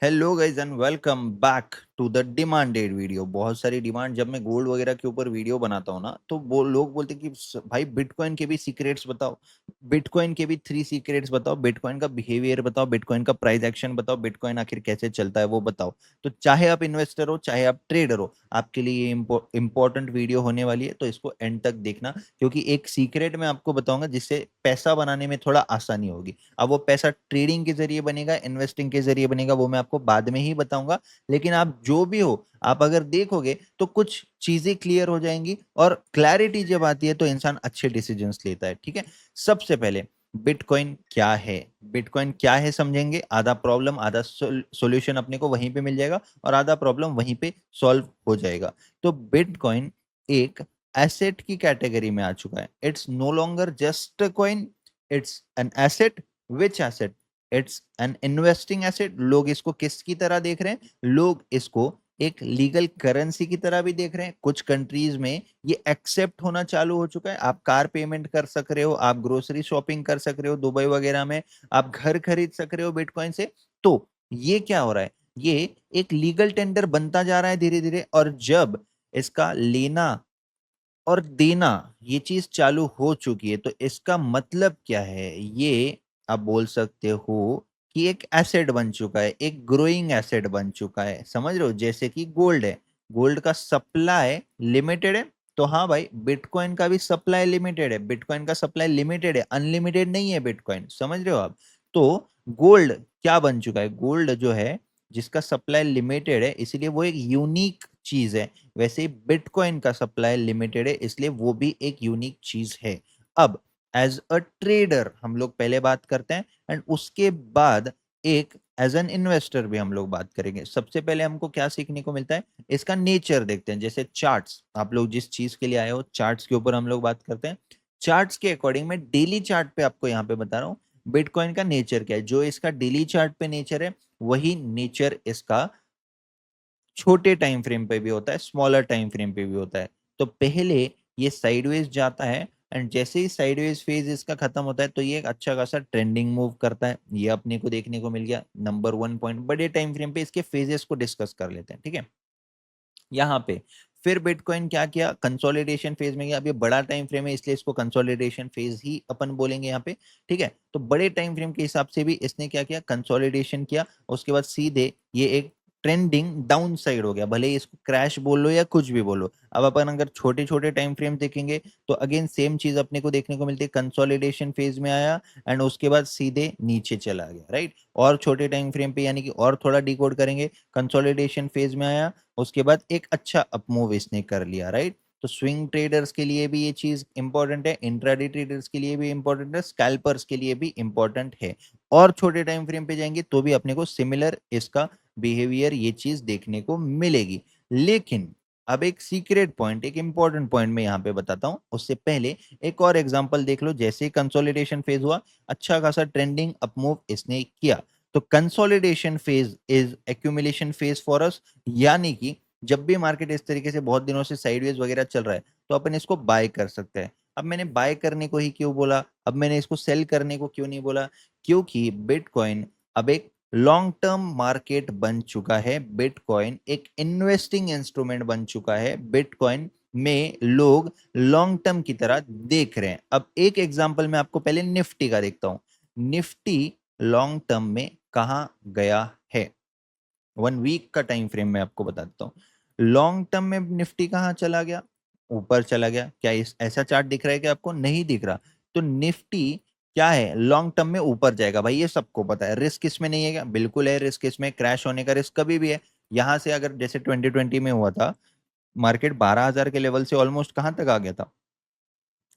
Hello guys and welcome back to the demanded video. बहुत सारी demand जब मैं गोल्ड वगैरह के ऊपर वीडियो बनाता हूँ ना, तो वो लोग बोलते हैं कि भाई बिटकॉइन के भी सीक्रेट्स बताओ, बिटकॉइन के भी 3 सीक्रेट्स बताओ, बिटकॉइन का बिहेवियर बताओ, बिटकॉइन का प्राइस एक्शन बताओ, बिटकॉइन आखिर कैसे चलता है वो बताओ। तो चाहे आप इन्वेस्टर हो चाहे आप ट्रेडर हो, आपके लिए ये इंपॉर्टेंट वीडियो होने वाली है, तो इसको एंड तक देखना, क्योंकि एक सीक्रेट मैं आपको बताऊंगा जिससे पैसा बनाने में थोड़ा आसानी होगी। अब वो पैसा ट्रेडिंग के जरिए बनेगा, इन्वेस्टिंग के जरिए बनेगा, वो मैं आपको बाद में ही बताऊंगा। लेकिन आप जो भी हो, आप अगर देखोगे तो कुछ चीजें क्लियर हो जाएंगी, और क्लैरिटी जब आती है तो इंसान अच्छे डिसीजंस लेता है। ठीक है, सबसे पहले बिटकॉइन क्या है, बिटकॉइन क्या है समझेंगे। आधा प्रॉब्लम आधा सॉल्यूशन अपने को वहीं पे मिल जाएगा, और आधा प्रॉब्लम वहीं पे सॉल्व हो जाएगा। तो बिटकॉइन एक एसेट की कैटेगरी में आ चुका है। It's no longer just a coin, it's an asset. Which asset? It's an investing asset. लोग इसको किसकी तरह देख रहे हैं? लोग इसको एक लीगल करेंसी की तरह भी देख रहे हैं। कुछ कंट्रीज में ये एक्सेप्ट होना चालू हो चुका है। आप कार पेमेंट कर सक रहे हो, आप ग्रोसरी शॉपिंग कर सक रहे हो दुबई वगैरह में, आप घर खरीद सक रहे हो बिटकॉइन से। तो ये क्या हो रहा है? ये एक लीगल टेंडर बनता जा रहा है धीरे धीरे, और जब इसका लेना और देना ये चीज चालू हो चुकी है, तो इसका मतलब क्या है? ये आप बोल सकते हो कि एक एसेट बन चुका है, एक ग्रोइंग एसेट बन चुका है। समझ रहे हो? जैसे कि गोल्ड है, गोल्ड का सप्लाई लिमिटेड है, तो हाँ भाई, बिटकॉइन का भी सप्लाई लिमिटेड है। बिटकॉइन का सप्लाई लिमिटेड है, अनलिमिटेड नहीं है बिटकॉइन। समझ रहे हो आप? तो गोल्ड क्या बन चुका है? गोल्ड जो है, जिसका सप्लाई लिमिटेड है, इसीलिए वो एक यूनिक चीज है। वैसे ही बिटकॉइन का सप्लाई लिमिटेड है, इसलिए वो भी एक यूनिक चीज है। अब एज अ ट्रेडर हम लोग पहले बात करते हैं, एंड उसके बाद एक एज एन इन्वेस्टर भी हम लोग बात करेंगे। सबसे पहले हमको क्या सीखने को मिलता है, इसका नेचर देखते हैं। जैसे चार्ट्स, आप लोग जिस चीज के लिए आए हो, चार्ट्स के ऊपर हम लोग बात करते हैं। चार्ट्स के अकॉर्डिंग मैं डेली चार्ट पे आपको यहाँ पे बता रहा हूँ बिटकॉइन का नेचर क्या है। जो इसका डेली चार्ट पे नेचर है, वही नेचर इसका छोटे टाइम फ्रेम पे भी होता है, स्मॉलर टाइम फ्रेम पे भी होता है। तो पहले ये साइडवेज जाता है, एंड जैसे ही साइडवेज फेज इसका खत्म होता है, तो ये एक अच्छा खासा ट्रेंडिंग मूव करता है। ये अपने को देखने को मिल गया। नंबर 1 पॉइंट, बड़े टाइम फ्रेम पे इसके फेजेस को डिस्कस कर लेते हैं। ठीक है, यहाँ पे फिर बिटकॉइन क्या किया, कंसोलिडेशन फेज में गया। अब ये बड़ा टाइम फ्रेम है, इसलिए इसको कंसोलिडेशन फेज ही अपन बोलेंगे यहाँ पे। ठीक है, तो बड़े टाइम फ्रेम के हिसाब से भी इसने क्या किया, कंसोलिडेशन किया। उसके बाद सीधे ये एक ट्रेंडिंग डाउन साइड हो गया, भले ही इसको क्रैश बोलो या कुछ भी बोलो। अब अपन अगर छोटे छोटे टाइम फ्रेम देखेंगे, तो अगेन सेम चीज अपने को देखने को मिलती है। कंसोलिडेशन फेज में आया, एंड उसके बाद सीधे नीचे चला गया, राइट। और छोटे टाइम फ्रेम पे, यानी कि और थोड़ा डिकोड करेंगे, कंसोलिडेशन फेज में आया, उसके बाद एक अच्छा अपमूव इसने कर लिया, राइट। तो स्विंग ट्रेडर्स के लिए भी ये चीज इंपॉर्टेंट है, इंट्राडे ट्रेडर्स के लिए भी इंपॉर्टेंट है, स्कैल्पर्स के लिए भी इंपॉर्टेंट है। और छोटे टाइम फ्रेम पे जाएंगे तो भी अपने को सिमिलर इसका बिहेवियर, ये चीज देखने को मिलेगी। लेकिन अब एक सीक्रेट पॉइंट, एक इंपॉर्टेंट पॉइंट मैं यहाँ पे बताता हूँ, उससे पहले एक और एग्जांपल देख लो। जैसे ही कंसोलिडेशन फेज हुआ, अच्छा खासा ट्रेंडिंग अपमूव इसने किया। तो consolidation phase is accumulation phase for us, यानी कि जब भी मार्केट इस तरीके से बहुत दिनों से साइडवेज वगैरह चल रहा है, तो अपन इसको बाय कर सकते हैं। अब मैंने बाय करने को ही क्यों बोला, अब मैंने इसको सेल करने को क्यों नहीं बोला? क्योंकि बिटकॉइन अब एक लॉन्ग टर्म मार्केट बन चुका है। बिटकॉइन एक इन्वेस्टिंग इंस्ट्रूमेंट बन चुका है। बिटकॉइन में लोग लॉन्ग टर्म की तरह देख रहे हैं। अब एक एग्जांपल मैं आपको पहले निफ्टी का देखता हूं। निफ्टी लॉन्ग टर्म में कहा गया है? 1 वीक का टाइम फ्रेम में आपको बता देता हूँ। लॉन्ग टर्म में निफ्टी कहाँ चला गया? ऊपर चला गया। क्या इस ऐसा चार्ट दिख रहा है कि आपको नहीं दिख रहा? तो निफ्टी क्या है, लॉन्ग टर्म में ऊपर जाएगा भाई, ये सबको पता है। रिस्क इसमें नहीं है क्या? बिल्कुल है रिस्क इसमें, क्रैश होने का रिस्क कभी भी है। यहां से अगर जैसे 2020 में हुआ था, मार्केट 12,000 के लेवल से ऑलमोस्ट कहां तक आ गया था,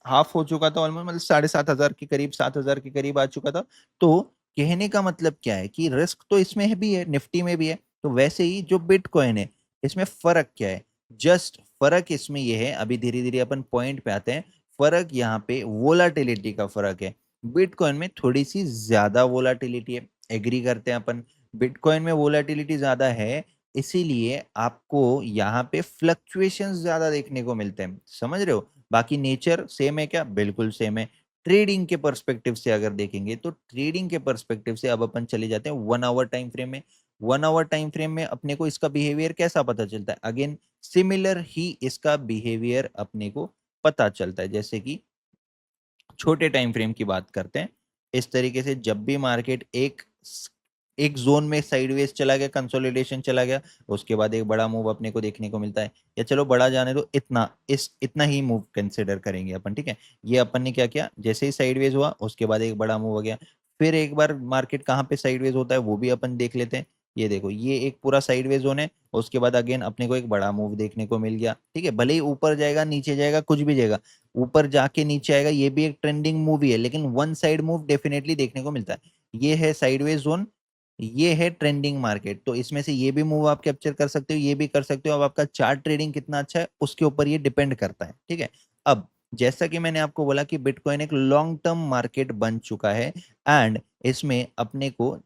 हाफ हो चुका था ऑलमोस्ट, मतलब 7,500 के करीब, 7,000 के करीब आ चुका था। तो कहने का मतलब क्या है कि रिस्क तो इसमें है भी है, निफ्टी में भी है। तो वैसे ही जो बिटकॉइन है, इसमें फर्क क्या है? जस्ट फर्क इसमें ये है, अभी धीरे धीरे अपन पॉइंट पे आते हैं। फर्क यहाँ पे वोलाटिलिटी का फर्क है। बिटकॉइन में थोड़ी सी ज्यादा वोलाटिलिटी है, एग्री करते हैं अपन। बिटकॉइन में वोलाटिलिटी ज्यादा है, इसीलिए आपको यहाँ पे फ्लक्चुएशंस ज्यादा देखने को मिलते हैं। समझ रहे हो? बाकी नेचर सेम है क्या? बिल्कुल सेम है। ट्रेडिंग के पर्सपेक्टिव से अगर देखेंगे, तो ट्रेडिंग के पर्सपेक्टिव से अब अपन चले जाते हैं 1 आवर टाइम फ्रेम में। 1 आवर टाइम फ्रेम में अपने को इसका बिहेवियर कैसा पता चलता है? अगेन सिमिलर ही इसका बिहेवियर अपने को पता चलता है। जैसे कि छोटे टाइम फ्रेम की बात करते हैं, इस तरीके से जब भी मार्केट एक जोन में साइडवेज चला गया, कंसोलिडेशन चला गया, उसके बाद एक बड़ा मूव अपने को देखने को मिलता है, या चलो बड़ा जाने दो, इतना ही मूव कंसिडर करेंगे अपन, ठीक है। ये अपन ने क्या किया, जैसे ही साइडवेज हुआ उसके बाद एक बड़ा मूव हो गया, फिर एक बार मार्केट कहाँ पे साइडवेज होता है वो भी अपन देख लेते हैं। ये देखो, ये एक पूरा साइडवेज जोन है, उसके बाद अगेन अपने को एक बड़ा मूव देखने को मिल गया, ठीक है। भले ही ऊपर जाएगा नीचे जाएगा कुछ भी जाएगा, ऊपर जाके नीचे आएगा, ये भी एक ट्रेंडिंग मूव ही है, लेकिन वन साइड मूव डेफिनेटली देखने को मिलता है। ये है साइडवेज जोन, ये है ट्रेंडिंग मार्केट, तो इसमें से ये भी मूव आप कैप्चर कर सकते हो, ये भी कर सकते हो। अब आपका चार्ट ट्रेडिंग कितना अच्छा है उसके ऊपर ये डिपेंड करता है, ठीक है। अब जैसा कि मैंने आपको बोला कि बिटकॉइन एक लॉन्ग टर्म मार्केट बन चुका है, एंड इसमें अपने को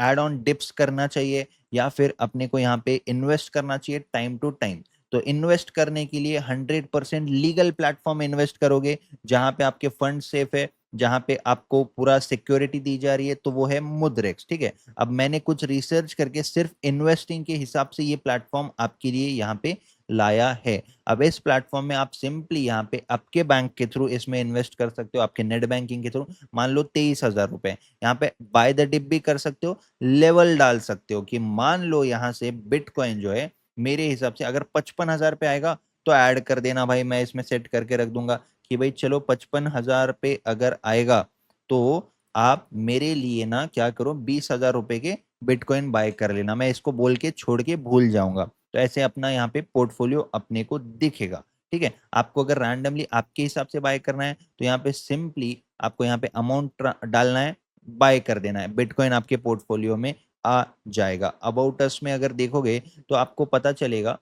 एड ऑन डिप्स करना चाहिए, या फिर अपने को यहाँ पे इन्वेस्ट करना चाहिए टाइम टू टाइम। तो इन्वेस्ट करने के लिए 100% लीगल प्लेटफॉर्म इन्वेस्ट करोगे, जहां पे आपके फंड सेफ है, जहां पे आपको पूरा सिक्योरिटी दी जा रही है, तो वो है मुद्रेक्स, ठीक है। अब मैंने कुछ रिसर्च करके सिर्फ इन्वेस्टिंग के हिसाब से ये प्लेटफॉर्म आपके लिए यहाँ पे लाया है। अब इस प्लेटफॉर्म में आप सिंपली यहाँ पे आपके बैंक के थ्रू इसमें इन्वेस्ट कर सकते हो, आपके नेट बैंकिंग के थ्रू। मान लो 23,000 रुपए, यहाँ पे बाय द डिप भी कर सकते हो, लेवल डाल सकते हो कि मान लो यहाँ से बिटकॉइन जो है मेरे हिसाब से अगर 55,000 पे आएगा तो ऐड कर देना भाई, मैं इसमें सेट करके रख दूंगा कि भाई चलो 55,000 पे अगर आएगा तो आप मेरे लिए ना क्या करो, 20,000 रुपए के बिटकॉइन बाय कर लेना, मैं इसको बोल के छोड़ के भूल जाऊंगा। तो ऐसे अपना यहाँ पे पोर्टफोलियो अपने को दिखेगा, ठीक है। आपको अगर रैंडमली आपके हिसाब से बाय करना है तो यहाँ पे सिंपली आपको यहाँ पे अमाउंट डालना है, बाय कर देना है, बिटकॉइन आपके पोर्टफोलियो में आ जाएगा। अबाउट अस में अगर देखोगे तो आपको पता चलेगा,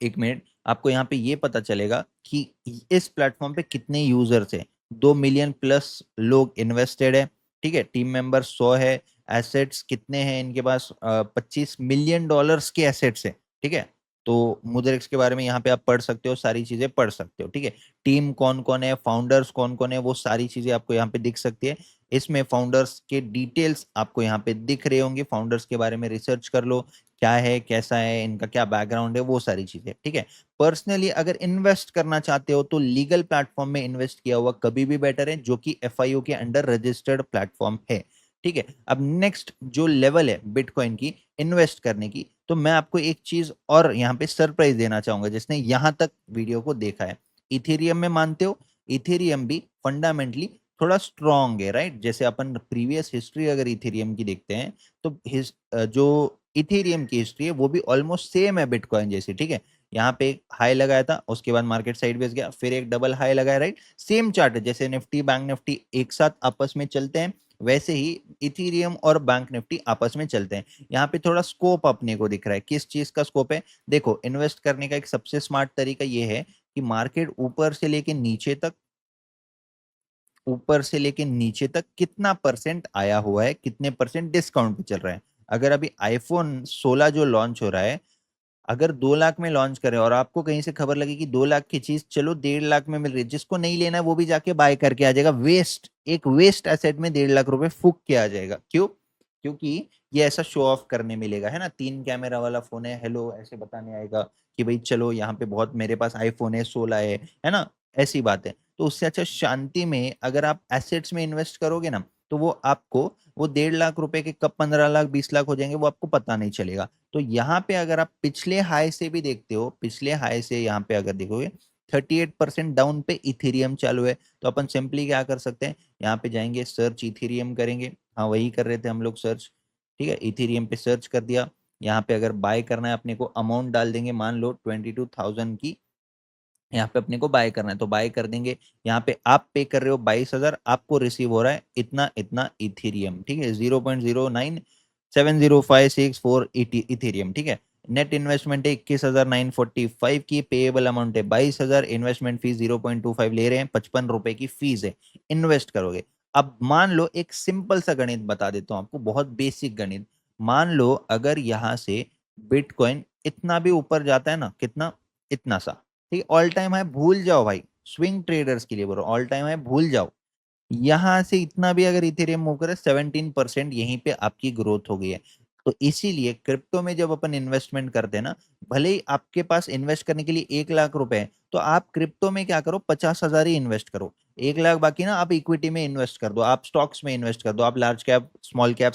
एक मिनट, आपको यहाँ पे ये पता चलेगा कि इस प्लेटफॉर्म पे कितने यूजर्स हैं। 2 मिलियन प्लस लोग इन्वेस्टेड है, ठीक है। टीम मेंबर 100 है। एसेट्स कितने हैं इनके पास, 25 मिलियन डॉलर्स के एसेट्स हैं, ठीक है। तो मुद्रेक्स के बारे में यहाँ पे आप पढ़ सकते हो, सारी चीजें पढ़ सकते हो, ठीक है। टीम कौन कौन है, फाउंडर्स कौन कौन है, वो सारी चीजें आपको यहाँ पे दिख सकती है। इसमें फाउंडर्स के डिटेल्स आपको यहाँ पे दिख रहे होंगे, फाउंडर्स के बारे में रिसर्च कर लो, क्या है कैसा है इनका, क्या बैकग्राउंड है, वो सारी चीजें, ठीक है। पर्सनली अगर इन्वेस्ट करना चाहते हो तो लीगल प्लेटफॉर्म में इन्वेस्ट किया हुआ कभी भी बेटर है, जो कि एफआईओ के अंडर रजिस्टर्ड प्लेटफॉर्म है, ठीक है। अब नेक्स्ट जो लेवल है बिटकॉइन की इन्वेस्ट करने की, तो मैं आपको एक चीज और यहाँ पे सरप्राइज देना चाहूंगा, जिसने यहाँ तक वीडियो को देखा है। इथेरियम में मानते हो, इथेरियम भी फंडामेंटली थोड़ा स्ट्रॉन्ग है, राइट। जैसे अपन प्रीवियस हिस्ट्री अगर इथेरियम की देखते हैं तो जो इथेरियम की हिस्ट्री है वो भी ऑलमोस्ट सेम है बिटकॉइन जैसी, ठीक है। यहाँ पे एक हाई लगाया था, उसके बाद मार्केट साइडवेज गया, फिर एक डबल हाई लगाया, राइट। सेम चार्ट है, जैसे निफ्टी बैंक निफ्टी एक साथ आपस में चलते हैं, वैसे ही इथेरियम और बैंक निफ्टी आपस में चलते हैं। यहाँ पे थोड़ा स्कोप अपने को दिख रहा है, किस चीज का स्कोप है। देखो, इन्वेस्ट करने का एक सबसे स्मार्ट तरीका ये है कि मार्केट ऊपर से लेके नीचे तक कितना परसेंट आया हुआ है, कितने परसेंट डिस्काउंट पे चल रहा है। अगर अभी आईफोन 16 जो लॉन्च हो रहा है, अगर 2 लाख में लॉन्च करे और आपको कहीं से खबर लगे कि 2 लाख की चीज चलो 1.5 लाख में मिल रही है, जिसको नहीं लेना है वो भी जाके बाय करके आ जाएगा। एक वेस्ट एसेट में 1.5 लाख रुपए फूक के आ जाएगा। क्यों? क्योंकि ये ऐसा शो ऑफ करने मिलेगा, है ना, 3 कैमरा वाला फोन है, हेलो ऐसे बताने आएगा कि भाई चलो यहाँ पे बहुत मेरे पास आईफोन है 16 है ना, ऐसी बात है। तो उससे अच्छा शांति में अगर आप एसेट्स में इन्वेस्ट करोगे ना, तो वो आपको वो 1.5 लाख रुपए के कब 15 लाख 20 लाख हो जाएंगे वो आपको पता नहीं चलेगा। तो यहाँ पे अगर आप पिछले हाई से भी देखते हो, पिछले हाई से यहाँ पे अगर देखोगे 38% डाउन पे इथेरियम चालू है। तो अपन सिंपली क्या कर सकते हैं, यहाँ पे जाएंगे, सर्च इथेरियम करेंगे, हाँ वही कर रहे थे हम लोग सर्च, ठीक है। इथेरियम पे सर्च कर दिया, यहाँ पे अगर बाय करना है अपने को अमाउंट डाल देंगे, मान लो 22,000 की यहाँ पे अपने को बाय करना है तो बाय कर देंगे। यहाँ पे आप पे कर रहे हो 22,000, आपको रिसीव हो रहा है इतना इतना इथेरियम, ठीक है, 0.097056 इथेरियम, ठीक है। नेट इन्वेस्टमेंट है 21,945 की, पेएबल अमाउंट है 22,000, इन्वेस्टमेंट फीस 0.25 ले रहे हैं, 55 रुपए की फीस है, इन्वेस्ट करोगे। अब मान लो एक सिंपल सा गणित बता देता हूँ आपको, बहुत बेसिक गणित। मान लो अगर यहाँ से बिटकॉइन इतना भी ऊपर जाता है ना, कितना, इतना सा, ठीक है, ऑल टाइम हाई भूल जाओ भाई, स्विंग ट्रेडर्स के लिए बोलो, ऑल टाइम हाई भूल जाओ। यहां से इतना भी अगर इथेरियम मूव करे 17% यहीं पे आपकी ग्रोथ हो गई है। तो इसीलिए क्रिप्टो में जब अपन इन्वेस्टमेंट करते हैं ना, भले ही आपके पास इन्वेस्ट करने के लिए 1 लाख रुपए है, तो आप क्रिप्टो में क्या करो, 50,000 ही इन्वेस्ट करो। 1 लाख बाकी ना आप इक्विटी में इन्वेस्ट कर दो, आप स्टॉक्स में इन्वेस्ट कर दो, आप लार्ज कैप स्मॉल कैप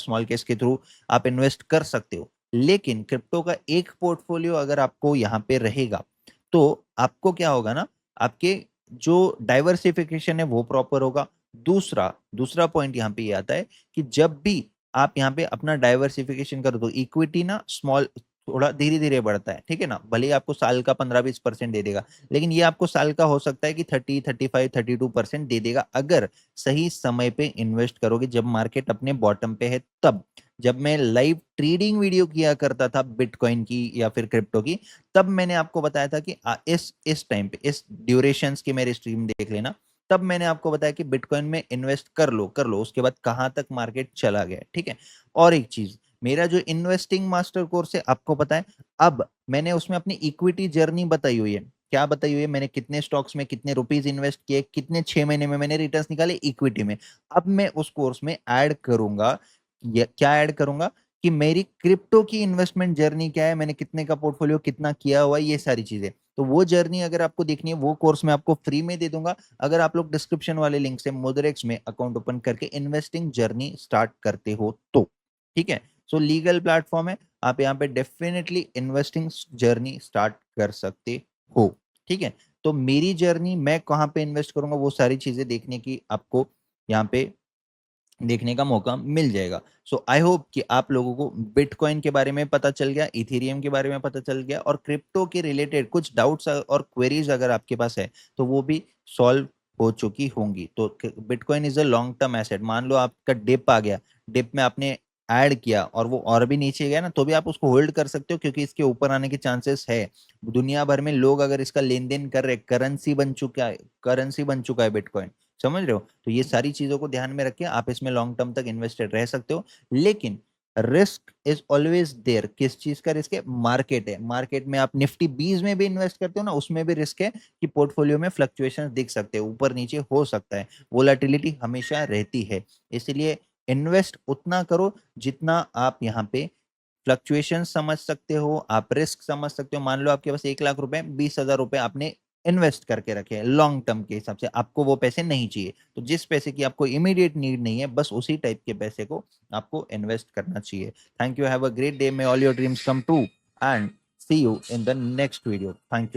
के थ्रू आप इन्वेस्ट कर सकते हो। लेकिन क्रिप्टो का एक पोर्टफोलियो अगर आपको यहाँ पे रहेगा, तो आपको क्या होगा ना, आपके जो डाइवर्सिफिकेशन है वो प्रॉपर होगा। दूसरा दूसरा पॉइंट यहाँ पे ये आता है कि जब भी आप यहाँ पे अपना डाइवर्सिफिकेशन करो तो इक्विटी ना स्मॉल थोड़ा धीरे धीरे बढ़ता है, ठीक है ना, भले ही आपको साल का 15-20% दे देगा, लेकिन ये आपको साल का हो सकता है कि 30-35-32% दे देगा, अगर सही समय पे इन्वेस्ट करोगे, जब मार्केट अपने बॉटम पे है तब। जब मैं लाइव ट्रेडिंग वीडियो किया करता था बिटकॉइन की या फिर क्रिप्टो की, तब मैंने आपको बताया था कि इस टाइम पे इस ड्यूरेशंस की मेरी स्ट्रीम देख लेना, तब मैंने आपको बताया कि बिटकॉइन में इन्वेस्ट कर लो, उसके बाद कहां तक मार्केट चला गया, ठीक है। और एक चीज, मेरा जो इन्वेस्टिंग मास्टर कोर्स है आपको पता है, अब मैंने उसमें अपनी इक्विटी जर्नी बताई हुई है। क्या बताई हुई है, मैंने कितने स्टॉक्स में कितने रुपीज इन्वेस्ट किए, कितने 6 महीने में मैंने रिटर्न्स निकाले इक्विटी में। अब मैं उस कोर्स में ऐड करूंगा, क्या ऐड करूंगा, कि मेरी क्रिप्टो की इन्वेस्टमेंट जर्नी क्या है, मैंने कितने का पोर्टफोलियो कितना किया हुआ है, ये सारी चीजें। तो वो जर्नी अगर आपको देखनी है, वो कोर्स मैं आपको फ्री में दे दूंगा, अगर आप लोग डिस्क्रिप्शन वाले लिंक से मुद्रेक्स में अकाउंट ओपन करके इन्वेस्टिंग जर्नी स्टार्ट करते हो तो, ठीक है। सो लीगल प्लेटफॉर्म है, आप यहाँ पे डेफिनेटली इन्वेस्टिंग जर्नी स्टार्ट कर सकते हो, ठीक है। तो मेरी जर्नी, मैं कहाँ पे इन्वेस्ट करूंगा, वो सारी चीजें देखने की आपको यहाँ पे देखने का मौका मिल जाएगा। सो आई होप कि आप लोगों को बिटकॉइन के बारे में पता चल गया, इथेरियम के बारे में पता चल गया, और क्रिप्टो के रिलेटेड कुछ डाउट्स और क्वेरीज अगर आपके पास है तो वो भी सॉल्व हो चुकी होंगी। तो bitcoin is a long term asset, मान लो आपका डिप आ गया, डिप में आपने ऐड किया और वो और भी नीचे गया ना, तो भी आप उसको होल्ड कर सकते हो, क्योंकि इसके ऊपर आने के चांसेस है। दुनिया भर में लोग अगर इसका लेन देन कर रहे, करेंसी बन चुका है बिटकॉइन, समझ रहे हो। तो ये सारी चीजों को ध्यान में रख के आप इसमें लॉन्ग टर्म तक इन्वेस्टेड रह सकते हो। लेकिन रिस्क इज ऑलवेज देयर, किस चीज का रिस्क है, मार्केट है, मार्केट में आप निफ्टी 20 में भी इन्वेस्ट करते हो ना, उसमें भी रिस्क है कि पोर्टफोलियो में फ्लक्चुएशन दिख सकते हैं, ऊपर नीचे हो सकता है, वोलेटिलिटी हमेशा रहती है। इसलिए इन्वेस्ट उतना करो जितना आप यहाँ पे फ्लक्चुएशन समझ सकते हो, आप रिस्क समझ सकते हो। मान लो आपके पास 1 लाख रुपए, 20,000 रुपए आपने इन्वेस्ट करके रखे हैं, लॉन्ग टर्म के हिसाब से आपको वो पैसे नहीं चाहिए, तो जिस पैसे की आपको इमीडिएट नीड नहीं है, बस उसी टाइप के पैसे को आपको इन्वेस्ट करना चाहिए। Thank you, have a great day, may all your dreams come true, and see you in the next video. Thank you.